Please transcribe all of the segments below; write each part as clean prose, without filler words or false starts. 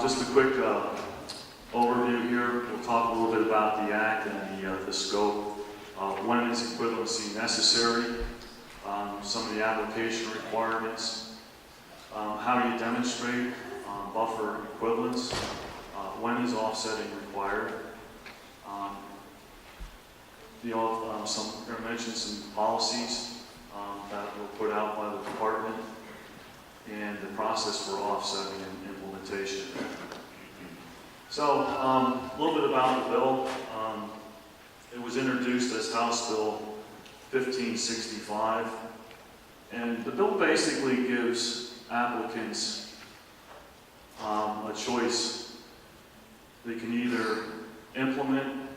Just a quick overview here. We'll talk a little bit about the Act and the scope. When is equivalency necessary? Some of the application requirements. How do you demonstrate buffer equivalence? When is offsetting required? We're going to mention some policies that were put out by the department and the process for offsetting and implementation. So, a little bit about the bill. It was introduced as House Bill 1565, and the bill basically gives applicants a choice. They can either implement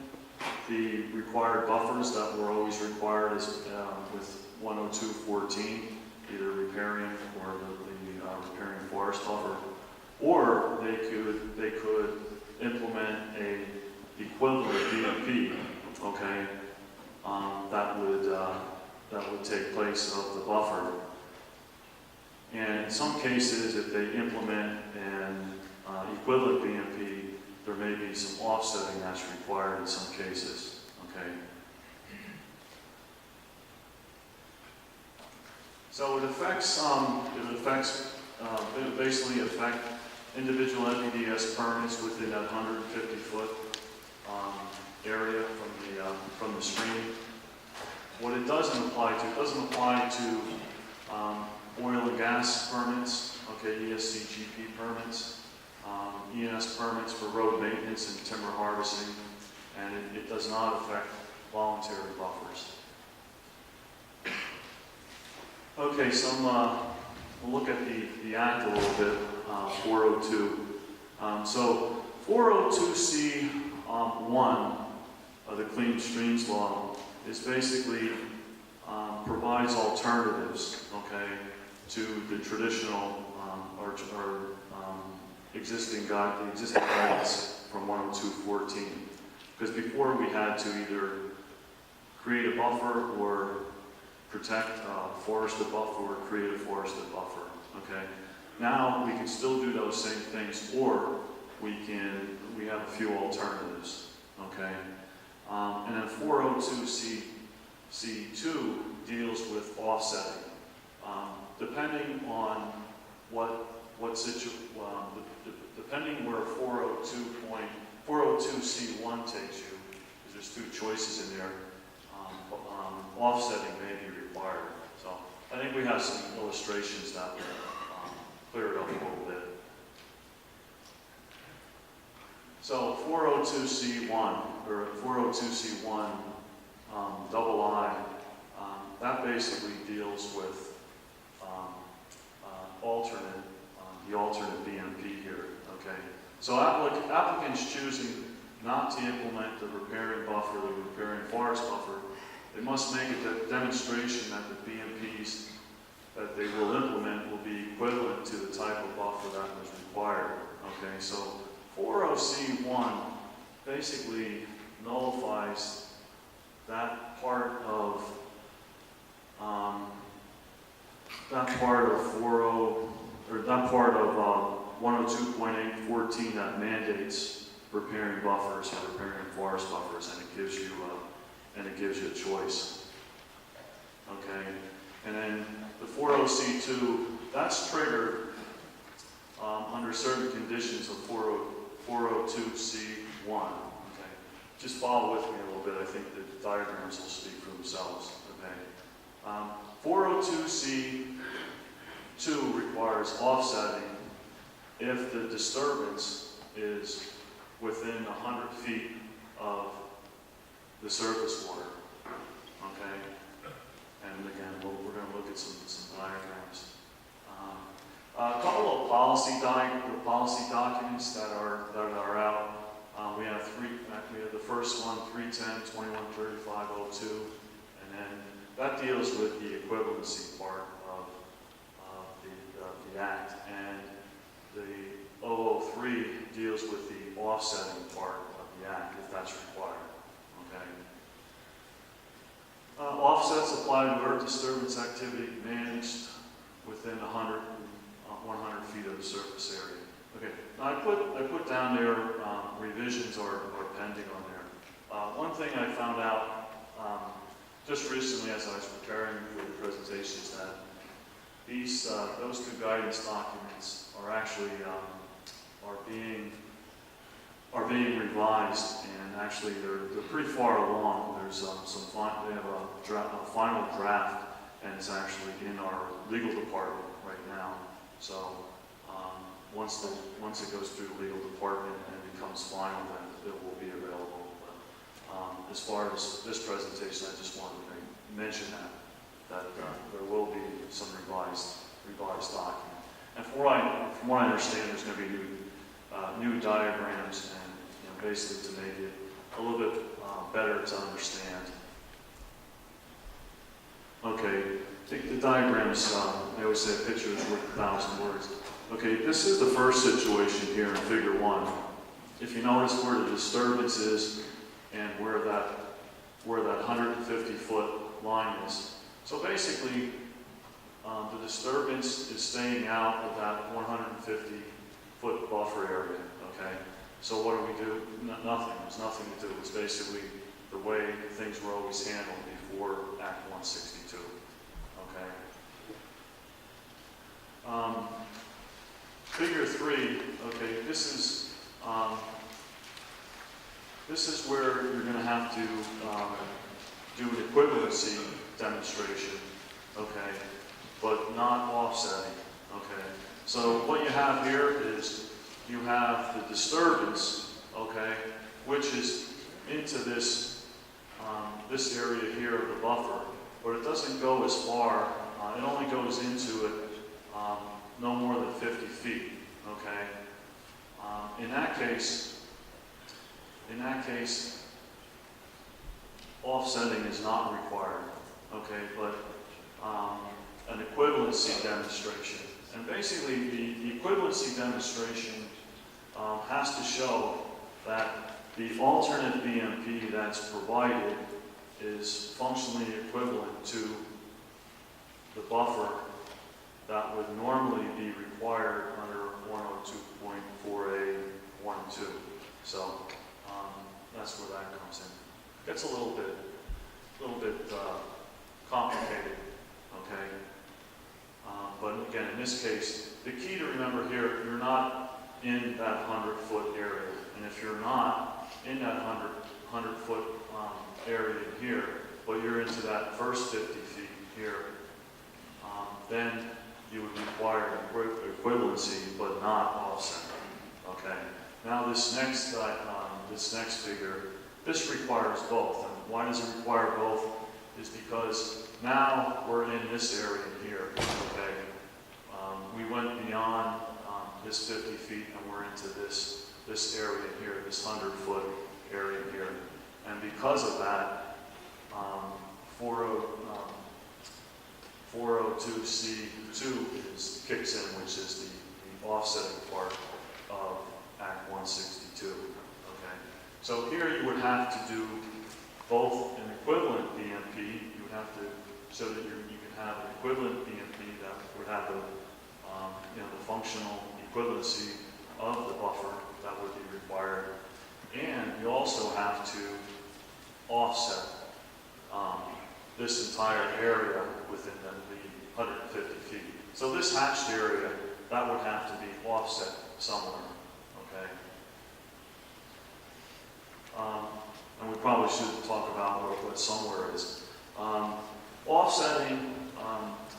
the required buffers that were always required as, with 102.14, either riparian or the riparian forest buffer, or they could implement a equivalent BMP, okay, that would take place of the buffer. And in some cases, if they implement an equivalent BMP, there may be some offsetting that's required in some cases, okay? So it basically affect individual NPDES permits within that 150-foot area from the stream. What it doesn't apply to, it doesn't apply to oil and gas permits, okay, ESCGP permits, ENS permits for road maintenance and timber harvesting, and it does not affect voluntary buffers. Okay, we'll look at the Act a little bit, 402. So 402C1 of the Clean Streams Law is basically provides alternatives, okay, to the traditional existing guidance from 102.14. Because before we had to either create a buffer or protect forested buffer or create a forested buffer, okay? Now we can still do those same things, or we have a few alternatives, okay? And then 402C2 deals with offsetting. Depending on depending where 402C1 takes you, because there's two choices in there, offsetting may be required. So I think we have some illustrations that will clear it up a little bit. So 402C1, or 402C1 double I, that basically deals with the alternate BMP here, okay? So applicants choosing not to implement the riparian buffer, the riparian forest buffer, they must make a demonstration that the BMPs that they will implement will be equivalent to the type of buffer that was required, okay? So 40C1 basically nullifies that part of 102.814 that mandates riparian buffers or riparian forest buffers, and it gives you a choice. Okay, and then the 40C2, that's triggered under certain conditions of 402C1. Okay, just follow with me a little bit. I think the diagrams will speak for themselves. Okay, 402C2 requires offsetting if the disturbance is within 100 feet of the surface water, okay? And again, we're going to look at some diagrams. A couple of policy documents that are out. We have the first one, 310-2135-02, and then that deals with the equivalency part of the Act, and the 003 deals with the offsetting part of the Act, if that's required. Okay. Offsets apply to earth disturbance activity managed within 100 feet of the surface area. Okay, now I put down there, revisions are pending on there. One thing I found out just recently as I was preparing for the presentation is that those two guidance documents are actually are being revised, and actually they're pretty far along. There's they have a final draft, and it's actually in our legal department right now. So once it goes through the legal department and becomes final, then it will be available. But as far as this presentation, I just wanted to mention that there will be some revised document. And from what I understand, there's going to be new diagrams, and basically to make it a little bit better to understand. Okay, the diagrams, they always say a picture is worth 1,000 words. Okay, this is the first situation here in Figure 1. If you notice where the disturbance is and where that 150-foot line is. So basically, the disturbance is staying out of that 150-foot buffer area, okay? So what do? Nothing. There's nothing to do. It's basically the way things were always handled before Act 162, okay? Figure 3, okay, this is where you're going to have to do an equivalency demonstration, okay, but not offsetting, okay. So what you have here is you have the disturbance, okay, which is into this this area here of the buffer, but it doesn't go as far. It only goes into it no more than 50 feet, okay? In that case, offsetting is not required, okay? But an equivalency demonstration, and basically the equivalency demonstration has to show that the alternate BMP that's provided is functionally equivalent to the buffer that would normally be required under 102.4A12. So that's where that comes in. It's a little bit complicated, okay? But again, in this case, the key to remember here, you're not in that 100-foot area. And if you're not in that 100-foot area here, but you're into that first 50 feet here, then you would require equivalency, but not offset. Okay. Now this next figure, this requires both. And why does it require both? Is because now we're in this area here. Okay. We went beyond this 50 feet, and we're into this area here, this 100-foot area here. And because of that, 402C2 kicks in, which is the offsetting part of Act 162. Okay. So here you would have to do both an equivalent BMP. You would have to so that you can have an equivalent BMP that would have the the functional equivalency of the buffer that would be required, and you also have to offset this entire area within the 150 feet. So this hatched area, that would have to be offset somewhere, okay? And we probably should talk about what somewhere is. Offsetting,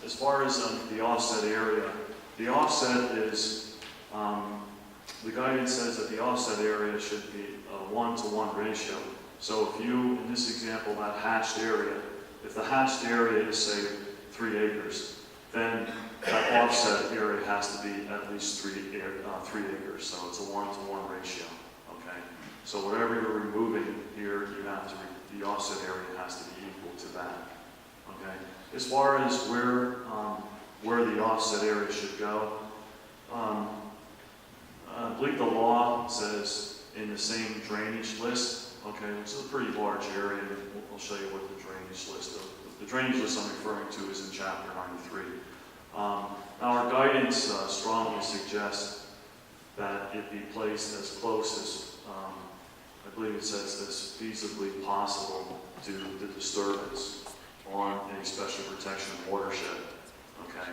as far as the offset area, the offset is, the guidance says that the offset area should be a 1-to-1 ratio. So if you, in this example, that hatched area, if the hatched area is, say, 3 acres, then that offset area has to be at least 3 acres. So it's a 1-to-1 ratio, okay? So whatever you're removing here, you have to, the offset area has to be equal to that, okay? As far as where the offset area should go, I believe the law says in the same drainage list, okay, which is a pretty large area, and we'll show you what the drainage list of. The drainage list I'm referring to is in Chapter 93. Now our guidance strongly suggests that it be placed as close as, I believe it says as feasibly possible to the disturbance on a special protection watershed, okay?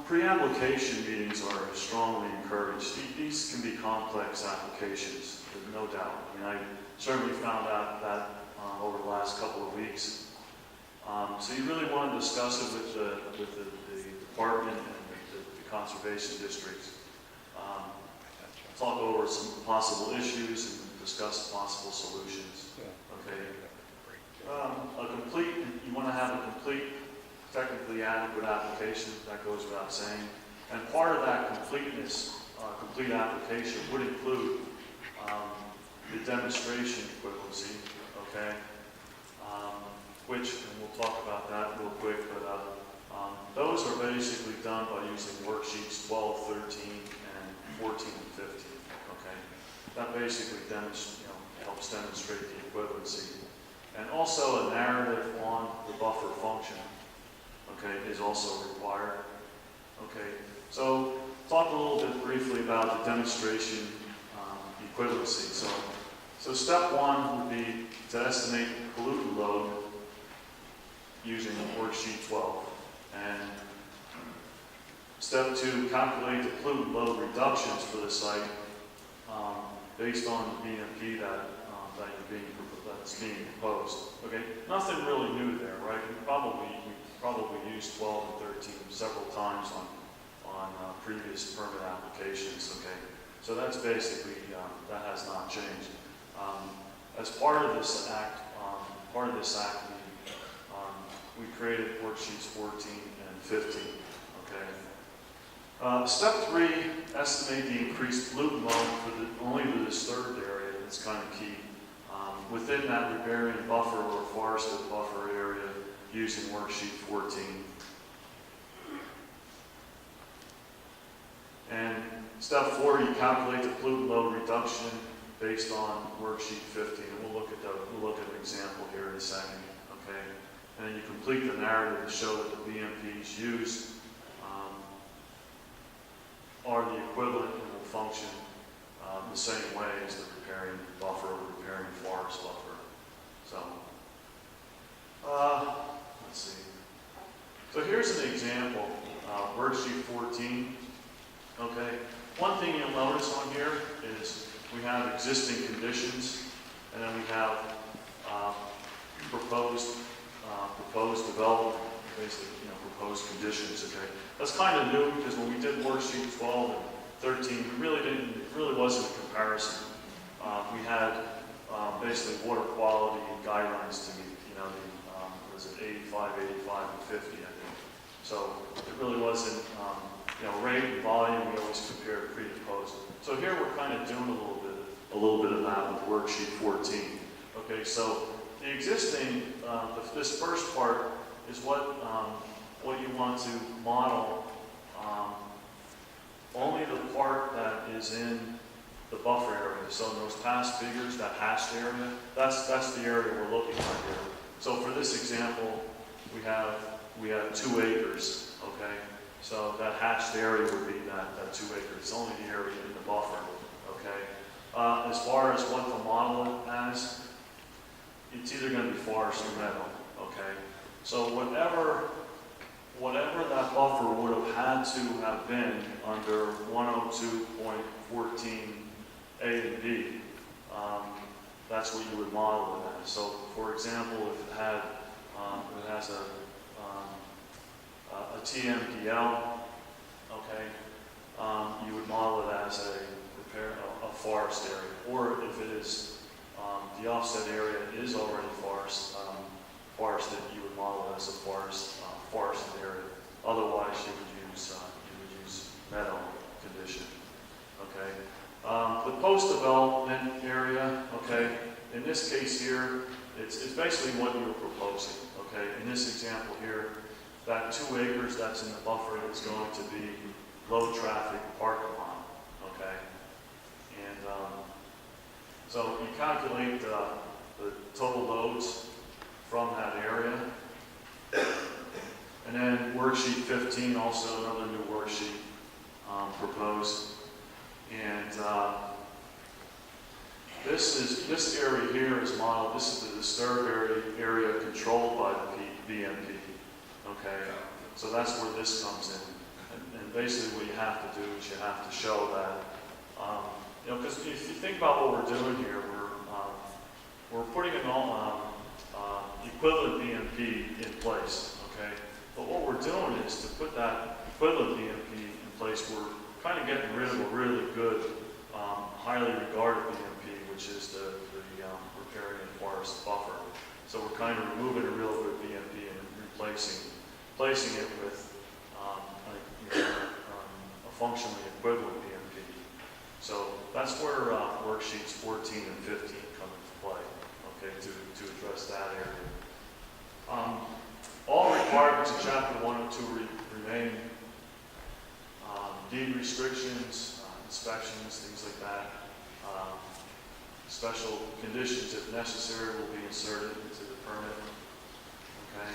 Pre-application meetings are strongly encouraged. These can be complex applications, there's no doubt. I mean, I certainly found out that over the last couple of weeks. So you really want to discuss it with the department and the conservation districts. Talk over some possible issues and discuss possible solutions. Okay. You want to have a complete, technically adequate application, that goes without saying. And part of that completeness, complete application would include the demonstration equivalency, okay? Which, and we'll talk about that real quick, but those are basically done by using worksheets 12, 13, and 14 and 15, okay? That basically helps demonstrate the equivalency. And also a narrative on the buffer function, okay, is also required. Okay, so talk a little bit briefly about the demonstration equivalency. So step one would be to estimate pollutant load using worksheet 12. And step two, calculate the pollutant load reductions for the site based on the BMP that's being proposed. Okay, nothing really new there, right? We probably used 12 and 13 several times on previous permit applications. Okay, so that's basically that has not changed. As part of this act, we created worksheets 14 and 15. Okay. Step three, estimate the increased pollutant load for only the disturbed area. That's kind of key. Within that riparian buffer or forested buffer area using worksheet 14. And step four, you calculate the pollutant load reduction based on worksheet 15. And we'll look at an example here in a second. Okay. And then you complete the narrative to show that the BMPs used are the equivalent and will function the same way as the riparian buffer or riparian forest buffer. So, let's see. So here's an example, worksheet 14. Okay, one thing you'll notice on here is we have existing conditions, and then we have proposed development, basically, proposed conditions. Okay, that's kind of new because when we did worksheet 12 and 13, it really wasn't a comparison. We had basically water quality guidelines to meet. Was it 85, 85, and 50, I think. So it really wasn't. Rate and volume, we always compared pre and post. So here we're kind of doing a little bit of that with worksheet 14. Okay, so the existing, this first part is what you want to model. Only the part that is in the buffer area. So in those past figures, that hatched area, that's the area we're looking at here. So for this example, we have 2 acres. Okay. So that hatched area would be that 2 acres. It's only the area in the buffer, okay? As far as what to model it as, it's either going to be forest or meadow, okay? So whatever that buffer would have had to have been under 102.14 A and B, that's what you would model it as. So for example, if it has a TMDL, okay, you would model it as a forest area, or if it is the offset area is already forested, you would model it as a forested area. Otherwise, you would use meadow condition. Okay, the post-development area. Okay, in this case here, it's basically what you're proposing. Okay, in this example here. That 2 acres that's in the buffer is going to be low traffic parking lot, okay? And so you calculate the total loads from that area. And then worksheet 15, also another new worksheet proposed. And this area here is modeled. This is the disturbed area controlled by the BMP. Okay, so that's where this comes in. And basically, what you have to do is you have to show that. You know, because if you think about what we're doing here, we're putting an equivalent BMP in place. Okay, but what we're doing is to put that equivalent BMP in place. We're kind of getting rid of a really good, highly regarded BMP, which is the riparian forest buffer. So we're kind of removing a real good BMP and replacing it with a functionally equivalent BMP. So that's where worksheets 14 and 15 come into play, okay, to address that area. All requirements of Chapter 102 remain. Deed restrictions, inspections, things like that. Special conditions, if necessary, will be inserted into the permit. Okay.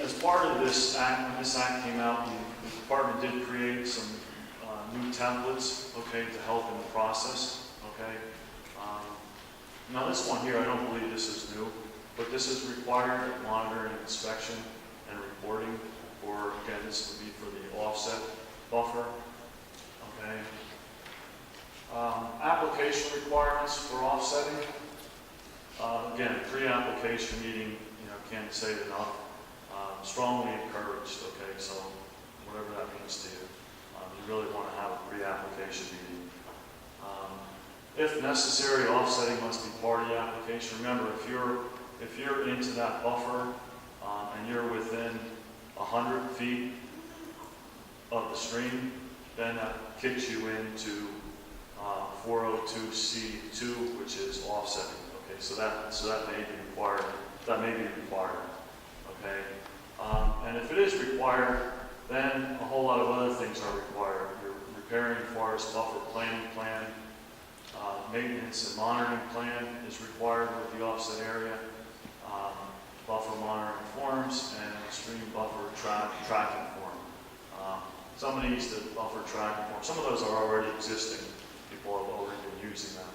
As part of this act, when this act came out, the department did create some new templates, okay, to help in the process. Okay. Now this one here, I don't believe this is new, but this is required monitoring, inspection, and reporting. Or again, this would be for the offset buffer. Okay. Application requirements for offsetting. Again, pre-application meeting, can't say it enough. Strongly encouraged. Okay, so whatever that means to you, you really want to have a pre-application meeting. If necessary, offsetting must be part of the application. Remember, if you're into that buffer and you're within 100 feet of the stream, then that kicks you into 402C2, which is offsetting. Okay, so that may be required. That may be required. Okay, and if it is required, then a whole lot of other things are required. Your riparian forest buffer planning plan, maintenance and monitoring plan is required with the offset area. Buffer monitoring forms and stream buffer tracking form. Some of these, the buffer tracking form, some of those are already existing. People have already been using them.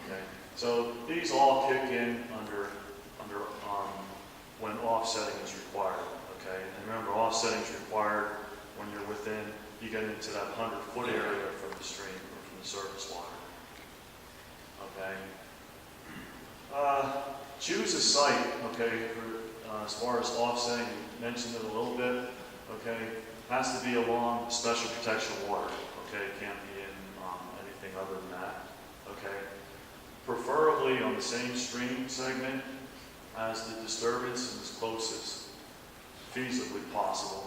Okay, so these all kick in under when offsetting is required. Okay, and remember, offsetting is required when you're within, you get into that 100-foot area from the stream or from the surface water. Okay. Choose a site, okay, for, as far as offsetting, you mentioned it a little bit, okay, has to be along special protection water, okay, it can't be in anything other than that, okay. Preferably on the same stream segment as the disturbance and as close as feasibly possible.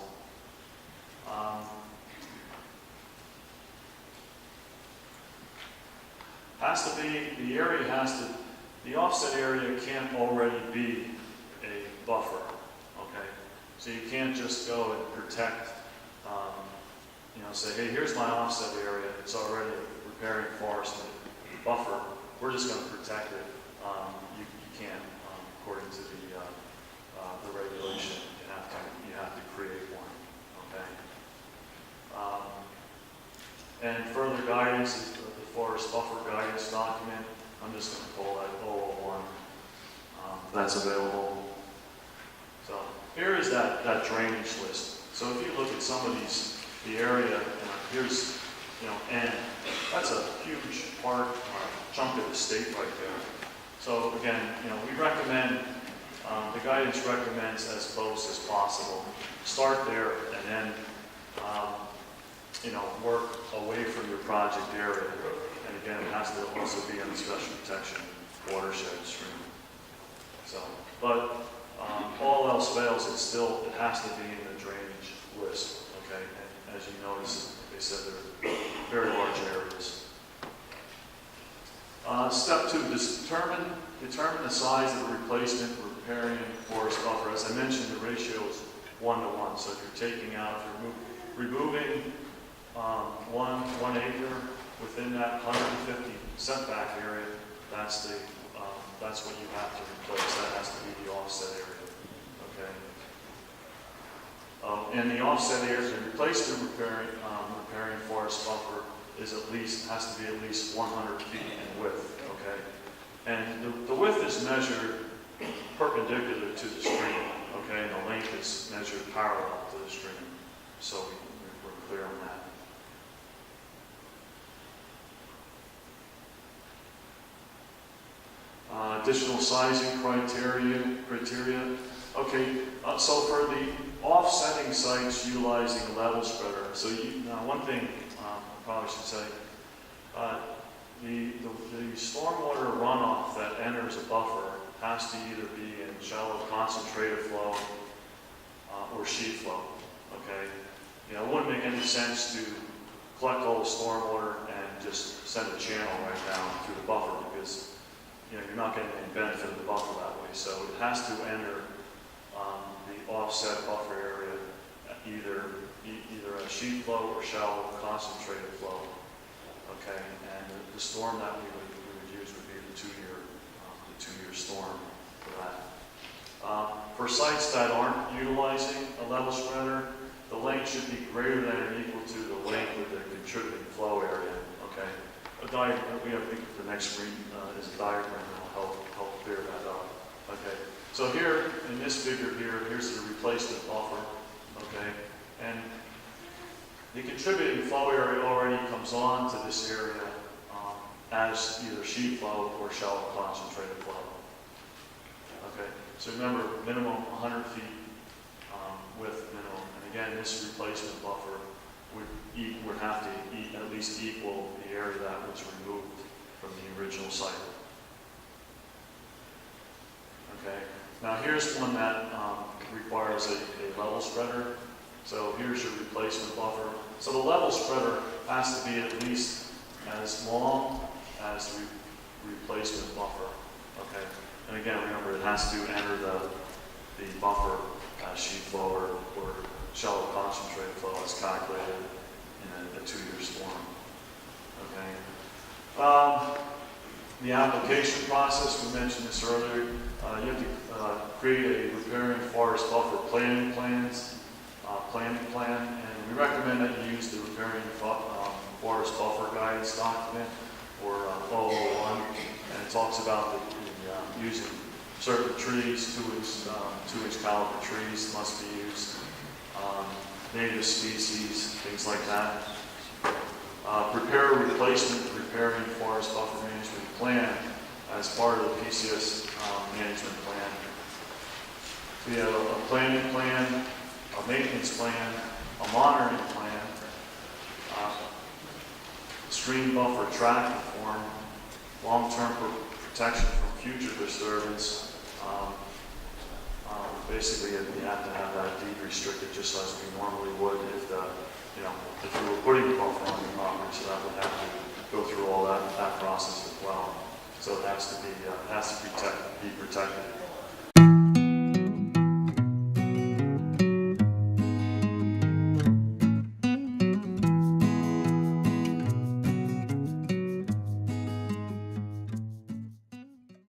Has to be, the area has to, the offset area can't already be a buffer, okay? So you can't just go and protect, say, hey, here's my offset area, it's already a riparian forest buffer, we're just going to protect it. You can't, according to the regulation, you have to create one, okay? And further guidance is the forest buffer guidance document. I'm just going to call that 001. That's available. So here is that drainage list. So if you look at some of these, the area, here's, N. That's a huge part, chunk of the state right there. So again, we recommend, the guidance recommends as close as possible. Start there and then, work away from your project area. And again, it has to also be in the special protection watershed stream. So, but all else fails, it has to be in the drainage list. Okay, and as you notice, like they said, they're very large areas. Step 2: determine the size of the replacement for riparian forest buffer. As I mentioned, the ratio is 1:1. So if you're taking out, if you're removing 1 acre within that 150 setback area, that's what you have to replace. That has to be the offset area. okay? And the offset area to replace the riparian forest buffer is has to be at least 100 feet in width, okay? And the width is measured perpendicular to the stream, okay? And the length is measured parallel to the stream, so we're clear on that. Additional sizing criteria. Okay, so for the offsetting sites utilizing a level spreader, so now one thing I probably should say, the stormwater runoff that enters a buffer has to either be in shallow concentrated flow or sheet flow, okay? You know, it wouldn't make any sense to collect all the stormwater and just send a channel right down through the buffer because you know, you're not getting any benefit of the buffer that way. So it has to enter the offset buffer area at either a sheet flow or shallow concentrated flow. Okay, and the storm that we would use would be the two-year storm for that. For sites that aren't utilizing a level spreader, the length should be greater than or equal to the length of the contributing flow area. Okay. A diagram, we have the next screen is a diagram that will help clear that up. Okay, so here in this figure here's the replacement buffer. Okay, and the contributing flow area already comes on to this area as either sheet flow or shallow concentrated flow. Okay, so remember minimum 100 feet width minimum, and again this replacement buffer would have to at least equal the area that was removed from the original site. Okay. Now here's one that requires a level spreader. So here's your replacement buffer. So the level spreader has to be at least as long as the replacement buffer. Okay. And again, remember it has to enter the buffer sheet flow or shallow concentrated flow as calculated in a two-year storm. Okay. The application process, we mentioned this earlier. You have to create a riparian forest buffer planning plan, and we recommend that you use the riparian forest buffer guidance document or 001, and it talks about using certain trees, two-inch caliber trees must be used, native species, things like that. Prepare a replacement riparian forest buffer management plan as part of the PCS management plan. We have a planning plan, a maintenance plan, a monitoring plan, stream buffer tracking form, long-term protection from future disturbance. Basically, you have to have that deed restricted just as we normally would if we were putting a buffer on the property, so that would have to go through all that process as well. So it has to be be protected.